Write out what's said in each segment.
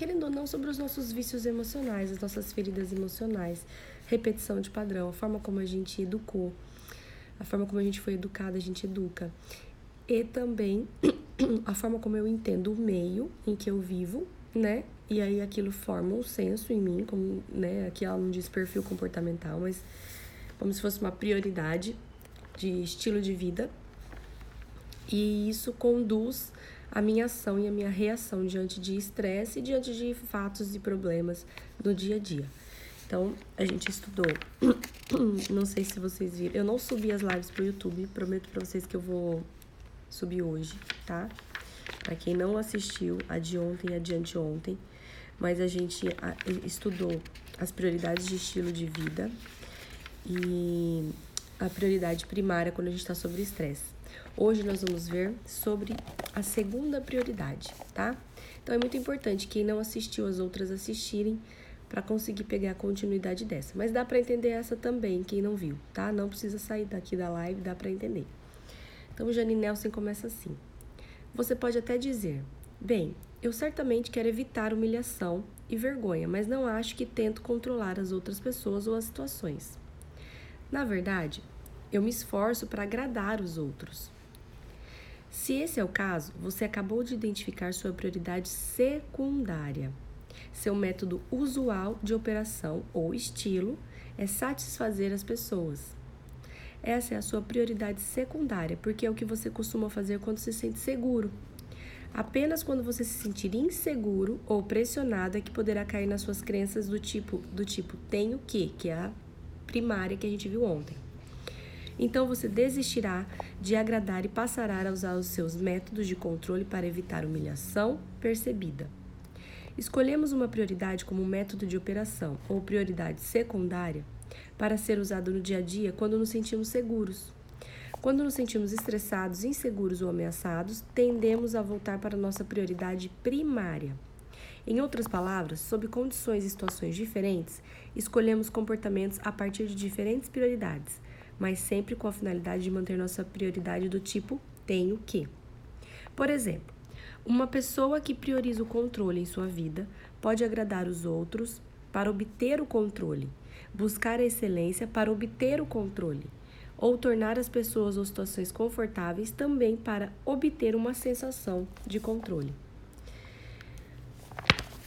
querendo ou não, sobre os nossos vícios emocionais, as nossas feridas emocionais, repetição de padrão, a forma como a gente educou, a forma como a gente foi educada, a gente educa. E também a forma como eu entendo o meio em que eu vivo, né? E aí aquilo forma um senso em mim, como, né? Aqui ela não diz perfil comportamental, mas como se fosse uma prioridade de estilo de vida. E isso conduz a minha ação e a minha reação diante de estresse e diante de fatos e problemas do dia a dia. Então, a gente estudou, não sei se vocês viram, eu não subi as lives pro YouTube, prometo pra vocês que eu vou subir hoje, tá? Pra quem não assistiu, a de ontem e a de anteontem, mas a gente estudou as prioridades de estilo de vida e a prioridade primária quando a gente tá sobre estresse. Hoje nós vamos ver sobre a segunda prioridade, tá? Então é muito importante quem não assistiu as outras assistirem para conseguir pegar a continuidade dessa. Mas dá para entender essa também, quem não viu, tá? Não precisa sair daqui da live, dá para entender. Então Jane Nelson começa assim. Você pode até dizer, bem, eu certamente quero evitar humilhação e vergonha, mas não acho que tento controlar as outras pessoas ou as situações. Na verdade, eu me esforço para agradar os outros. Se esse é o caso, você acabou de identificar sua prioridade secundária. Seu método usual de operação ou estilo é satisfazer as pessoas. Essa é a sua prioridade secundária, porque é o que você costuma fazer quando se sente seguro. Apenas quando você se sentir inseguro ou pressionado é que poderá cair nas suas crenças do tipo tenho que é a primária que a gente viu ontem. Então você desistirá de agradar e passará a usar os seus métodos de controle para evitar humilhação percebida. Escolhemos uma prioridade como método de operação ou prioridade secundária para ser usado no dia a dia quando nos sentimos seguros. Quando nos sentimos estressados, inseguros ou ameaçados, tendemos a voltar para nossa prioridade primária. Em outras palavras, sob condições e situações diferentes, escolhemos comportamentos a partir de diferentes prioridades, mas sempre com a finalidade de manter nossa prioridade do tipo tenho que. Por exemplo, uma pessoa que prioriza o controle em sua vida pode agradar os outros para obter o controle, buscar a excelência para obter o controle, ou tornar as pessoas ou situações confortáveis também para obter uma sensação de controle.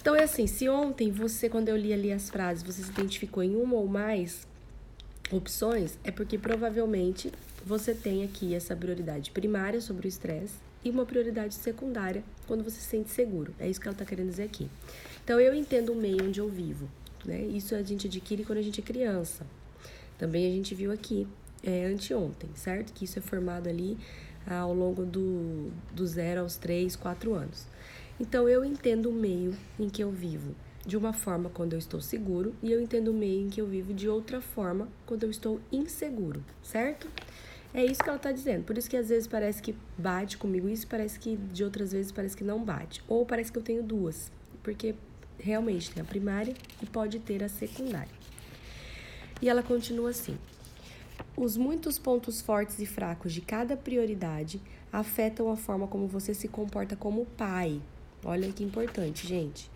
Então é assim, se ontem você, quando eu li ali as frases, você se identificou em uma ou mais opções, é porque provavelmente você tem aqui essa prioridade primária sobre o estresse e uma prioridade secundária quando você se sente seguro. É isso que ela está querendo dizer aqui. Então, eu entendo o meio onde eu vivo, né? Isso a gente adquire quando a gente é criança. Também a gente viu aqui anteontem, certo? Que isso é formado ali ao longo do 0 aos 3, 4 anos. Então, eu entendo o meio em que eu vivo de uma forma quando eu estou seguro e eu entendo o meio em que eu vivo de outra forma quando eu estou inseguro, certo? É isso que ela está dizendo. Por isso que às vezes parece que bate comigo isso, parece que de outras vezes parece que não bate. Ou parece que eu tenho duas, porque realmente tem a primária e pode ter a secundária. E ela continua assim. Os muitos pontos fortes e fracos de cada prioridade afetam a forma como você se comporta como pai. Olha que importante, gente.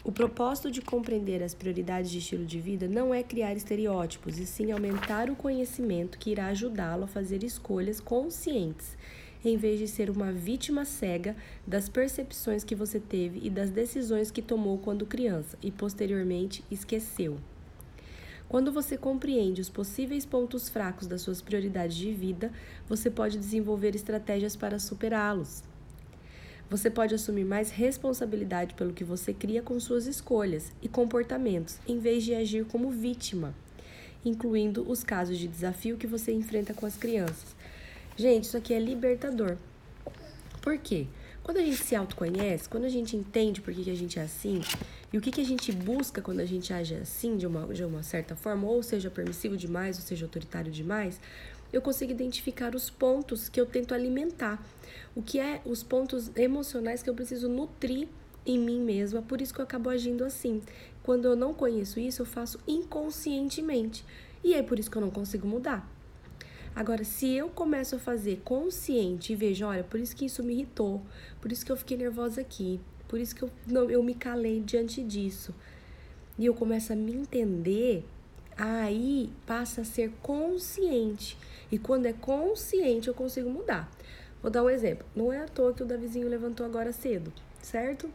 O propósito de compreender as prioridades de estilo de vida não é criar estereótipos, e sim aumentar o conhecimento que irá ajudá-lo a fazer escolhas conscientes, em vez de ser uma vítima cega das percepções que você teve e das decisões que tomou quando criança e posteriormente esqueceu. Quando você compreende os possíveis pontos fracos das suas prioridades de vida, você pode desenvolver estratégias para superá-los. Você pode assumir mais responsabilidade pelo que você cria com suas escolhas e comportamentos, em vez de agir como vítima, incluindo os casos de desafio que você enfrenta com as crianças. Gente, isso aqui é libertador. Por quê? Quando a gente se autoconhece, quando a gente entende por que a gente é assim e o que a gente busca quando a gente age assim de uma certa forma, ou seja permissivo demais, ou seja autoritário demais, eu consigo identificar os pontos que eu tento alimentar, o que é os pontos emocionais que eu preciso nutrir em mim mesma, por isso que eu acabo agindo assim. Quando eu não conheço isso, eu faço inconscientemente, e é por isso que eu não consigo mudar. Agora, se eu começo a fazer consciente e vejo, olha, por isso que isso me irritou, por isso que eu fiquei nervosa aqui, Por isso que eu me calei diante disso. E eu começo a me entender, aí passa a ser consciente. E quando é consciente, eu consigo mudar. Vou dar um exemplo. Não é à toa que o Davizinho levantou agora cedo, certo?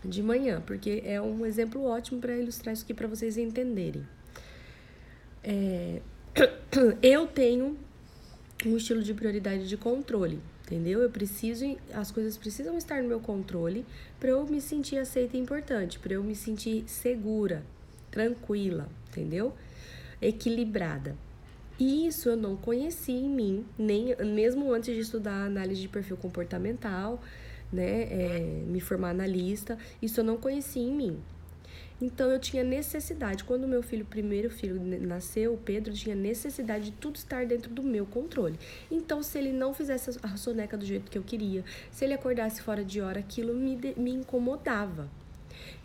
De manhã, porque é um exemplo ótimo para ilustrar isso aqui para vocês entenderem. Eu tenho um estilo de prioridade de controle, entendeu? As coisas precisam estar no meu controle para eu me sentir aceita e importante, para eu me sentir segura, tranquila, entendeu? Equilibrada. E isso eu não conheci em mim, nem mesmo antes de estudar análise de perfil comportamental, né, me formar analista, isso eu não conheci em mim. Então, eu tinha necessidade, quando o meu primeiro filho nasceu, o Pedro, tinha necessidade de tudo estar dentro do meu controle. Então, se ele não fizesse a soneca do jeito que eu queria, se ele acordasse fora de hora, aquilo me incomodava.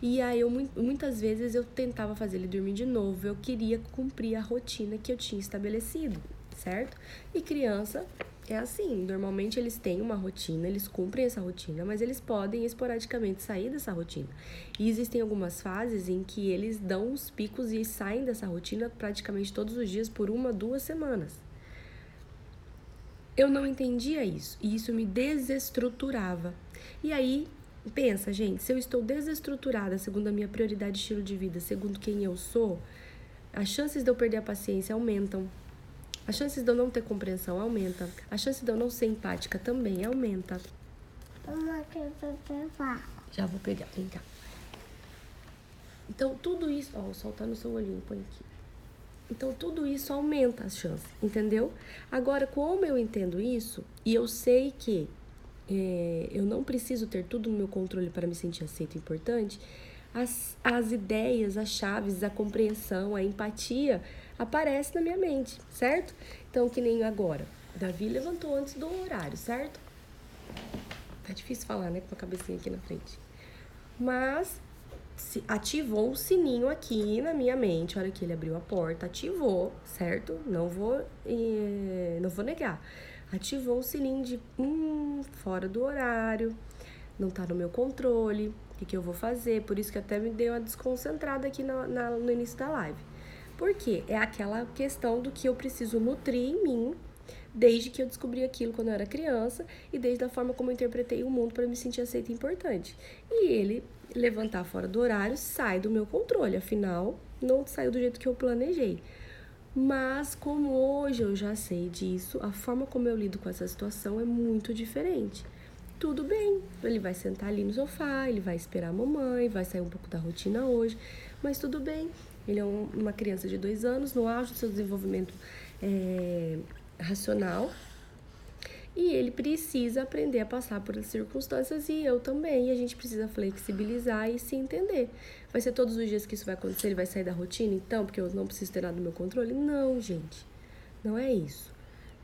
E aí, muitas vezes, eu tentava fazer ele dormir de novo, eu queria cumprir a rotina que eu tinha estabelecido, certo? E criança é assim, normalmente eles têm uma rotina, eles cumprem essa rotina, mas eles podem esporadicamente sair dessa rotina. E existem algumas fases em que eles dão uns picos e saem dessa rotina praticamente todos os dias por 1, 2 semanas. Eu não entendia isso, e isso me desestruturava. E aí, pensa, gente, se eu estou desestruturada segundo a minha prioridade de estilo de vida, segundo quem eu sou, as chances de eu perder a paciência aumentam. As chances de eu não ter compreensão aumenta. A chance de eu não ser empática também aumenta. Já vou pegar, vem cá. Então, tudo isso... Ó, o sol tá no seu olhinho, põe aqui. Então, tudo isso aumenta as chances, entendeu? Agora, como eu entendo isso, e eu sei que eu não preciso ter tudo no meu controle para me sentir aceito e importante, as ideias, as chaves, a compreensão, a empatia aparece na minha mente, certo? Então, que nem agora, Davi levantou antes do horário, certo? Tá difícil falar, né, com a cabecinha aqui na frente. Mas ativou um sininho aqui na minha mente, a hora que ele abriu a porta, ativou, certo? Não vou negar. Ativou um sininho de fora do horário, não tá no meu controle, o que eu vou fazer? Por isso que até me deu uma desconcentrada aqui no início da live. Por quê? É aquela questão do que eu preciso nutrir em mim desde que eu descobri aquilo quando eu era criança e desde a forma como eu interpretei o mundo para me sentir aceita e importante. E ele levantar fora do horário sai do meu controle, afinal, não saiu do jeito que eu planejei. Mas como hoje eu já sei disso, a forma como eu lido com essa situação é muito diferente. Tudo bem, ele vai sentar ali no sofá, ele vai esperar a mamãe, vai sair um pouco da rotina hoje, mas tudo bem. Ele é uma criança de 2 anos, no auge do seu desenvolvimento racional, e ele precisa aprender a passar por as circunstâncias, e eu também, e a gente precisa flexibilizar e se entender. Vai ser todos os dias que isso vai acontecer, ele vai sair da rotina, então, porque eu não preciso ter nada no meu controle? Não, gente, não é isso,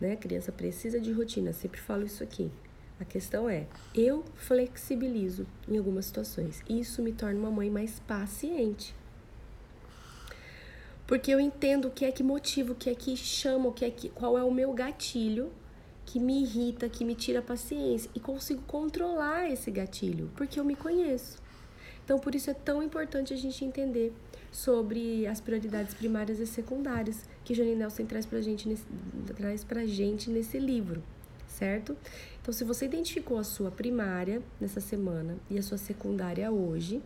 né? A criança precisa de rotina, sempre falo isso aqui. A questão é, eu flexibilizo em algumas situações. Isso me torna uma mãe mais paciente. Porque eu entendo o que é que motiva, o que é que chama, qual é o meu gatilho que me irrita, que me tira a paciência. E consigo controlar esse gatilho, porque eu me conheço. Então, por isso é tão importante a gente entender sobre as prioridades primárias e secundárias que Janine Nelson traz pra gente nesse livro, certo? Então, se você identificou a sua primária nessa semana e a sua secundária hoje,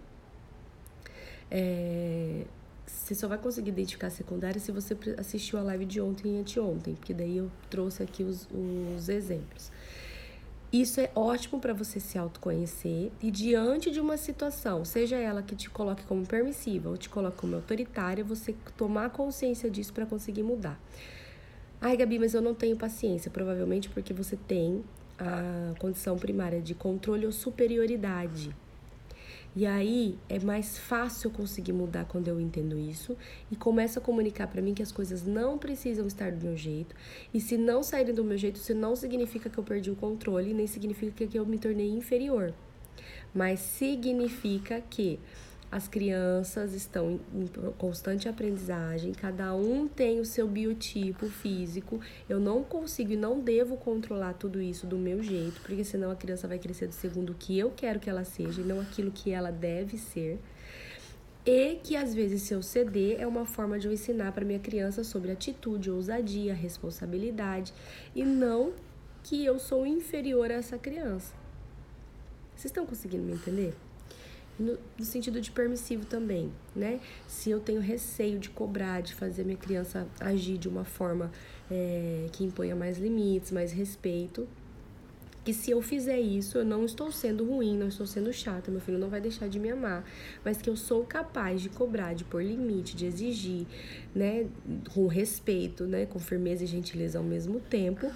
você só vai conseguir identificar a secundária se você assistiu a live de ontem e anteontem, porque daí eu trouxe aqui os exemplos. Isso é ótimo para você se autoconhecer e diante de uma situação, seja ela que te coloque como permissiva ou te coloque como autoritária, você tomar consciência disso para conseguir mudar. Ai, Gabi, mas eu não tenho paciência, provavelmente porque você tem a condição primária de controle ou superioridade. E aí é mais fácil eu conseguir mudar quando eu entendo isso e começo a comunicar para mim que as coisas não precisam estar do meu jeito. E se não saírem do meu jeito, isso não significa que eu perdi o controle, nem significa que eu me tornei inferior. Mas significa que As crianças estão em constante aprendizagem, cada um tem o seu biotipo físico. Eu não consigo e não devo controlar tudo isso do meu jeito, porque senão a criança vai crescer do segundo o que eu quero que ela seja e não aquilo que ela deve ser. E que às vezes se eu ceder é uma forma de eu ensinar para minha criança sobre atitude, ousadia, responsabilidade e não que eu sou inferior a essa criança. Vocês estão conseguindo me entender? No sentido de permissivo também, né? Se eu tenho receio de cobrar, de fazer minha criança agir de uma forma que imponha mais limites, mais respeito, que se eu fizer isso, eu não estou sendo ruim, não estou sendo chata, meu filho não vai deixar de me amar, mas que eu sou capaz de cobrar, de pôr limite, de exigir, né, com respeito, né, com firmeza e gentileza ao mesmo tempo,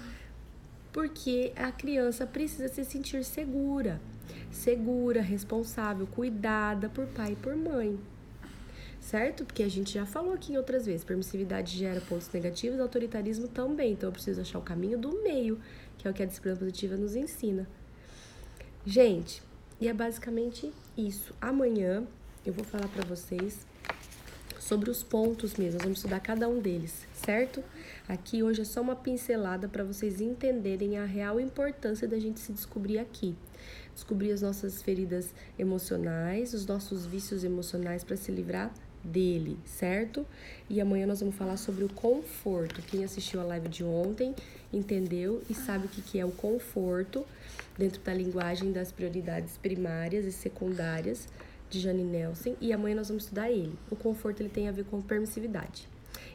porque a criança precisa se sentir segura, responsável, cuidada por pai e por mãe, certo? Porque a gente já falou aqui em outras vezes, permissividade gera pontos negativos, autoritarismo também, então eu preciso achar o caminho do meio, que é o que a disciplina positiva nos ensina. Gente, e é basicamente isso. Amanhã eu vou falar pra vocês sobre os pontos mesmo, nós vamos estudar cada um deles, certo? Aqui hoje é só uma pincelada para vocês entenderem a real importância da gente se descobrir aqui. Descobrir as nossas feridas emocionais, os nossos vícios emocionais para se livrar dele, certo? E amanhã nós vamos falar sobre o conforto. Quem assistiu a live de ontem entendeu e sabe o que é o conforto dentro da linguagem das prioridades primárias e secundárias de Jane Nelson, e amanhã nós vamos estudar ele. O conforto ele tem a ver com permissividade.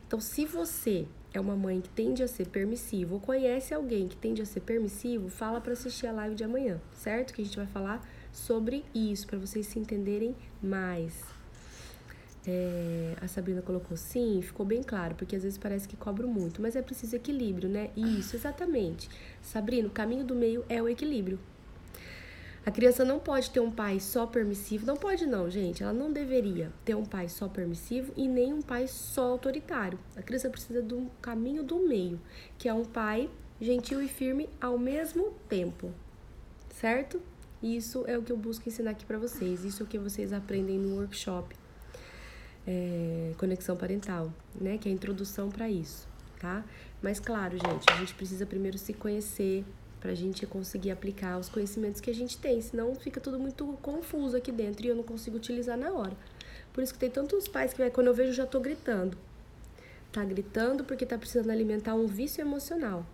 Então, se você é uma mãe que tende a ser permissivo ou conhece alguém que tende a ser permissivo, fala para assistir a live de amanhã, certo? Que a gente vai falar sobre isso, para vocês se entenderem mais. A Sabrina colocou sim, ficou bem claro, porque às vezes parece que cobro muito, mas é preciso equilíbrio, né? Isso, exatamente. Sabrina, o caminho do meio é o equilíbrio. A criança não pode ter um pai só permissivo, não pode não, gente, ela não deveria ter um pai só permissivo e nem um pai só autoritário. A criança precisa do caminho do meio, que é um pai gentil e firme ao mesmo tempo, certo? Isso é o que eu busco ensinar aqui pra vocês, isso é o que vocês aprendem no workshop Conexão Parental, né, que é a introdução pra isso, tá? Mas claro, gente, a gente precisa primeiro se conhecer, pra gente conseguir aplicar os conhecimentos que a gente tem, senão fica tudo muito confuso aqui dentro e eu não consigo utilizar na hora. Por isso que tem tantos pais que quando eu vejo já tô gritando. Tá gritando porque tá precisando alimentar um vício emocional,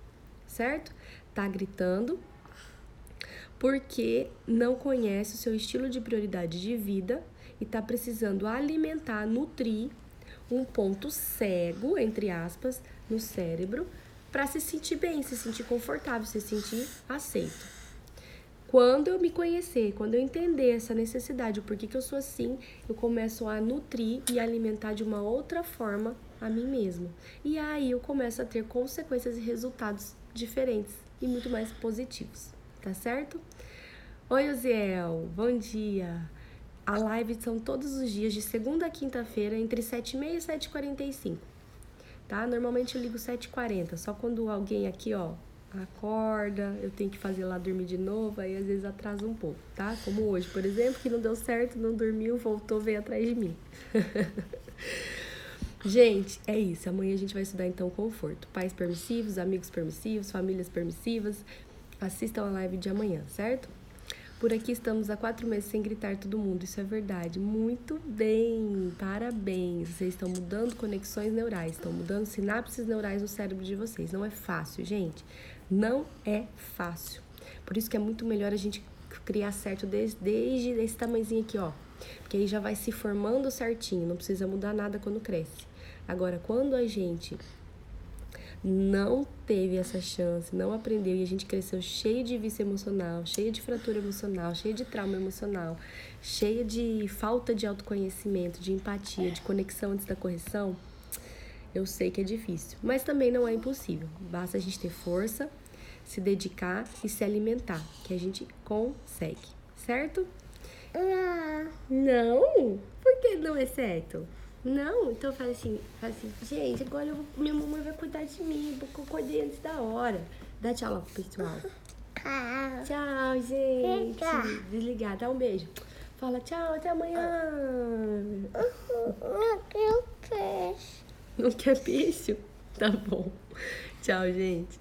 certo? Tá gritando porque não conhece o seu estilo de prioridade de vida e tá precisando alimentar, nutrir um ponto cego, entre aspas, no cérebro, para se sentir bem, se sentir confortável, se sentir aceito. Quando eu me conhecer, quando eu entender essa necessidade, o porquê que eu sou assim, eu começo a nutrir e alimentar de uma outra forma a mim mesma. E aí eu começo a ter consequências e resultados diferentes e muito mais positivos, tá certo? Oi, Oziel, bom dia! A live são todos os dias, de segunda a quinta-feira, entre 7h30 e 7h45. Tá? Normalmente eu ligo 7h40, só quando alguém aqui, ó, acorda, eu tenho que fazer lá dormir de novo, aí às vezes atrasa um pouco, tá? Como hoje, por exemplo, que não deu certo, não dormiu, voltou, veio atrás de mim. Gente, é isso. Amanhã a gente vai estudar então conforto. Pais permissivos, amigos permissivos, famílias permissivas. Assistam a live de amanhã, certo? Por aqui estamos há 4 meses sem gritar todo mundo, isso é verdade. Muito bem, parabéns. Vocês estão mudando conexões neurais, estão mudando sinapses neurais no cérebro de vocês. Não é fácil, gente. Não é fácil. Por isso que é muito melhor a gente criar certo desde esse tamanhozinho aqui, ó. Porque aí já vai se formando certinho, não precisa mudar nada quando cresce. Agora, quando a gente não teve essa chance, não aprendeu e a gente cresceu cheio de vício emocional, cheio de fratura emocional, cheio de trauma emocional, cheio de falta de autoconhecimento, de empatia, de conexão antes da correção, eu sei que é difícil, mas também não é impossível. Basta a gente ter força, se dedicar e se alimentar, que a gente consegue, certo? Não? Por que não é certo? Não, então fala assim, gente, agora minha mamãe vai cuidar de mim, porque eu acordei antes da hora. Dá tchau lá pro pessoal. Tchau, gente. Desligar, dá um beijo. Fala tchau, até amanhã. Não quero peixe. Não quer peixe? Tá bom. Tchau, gente.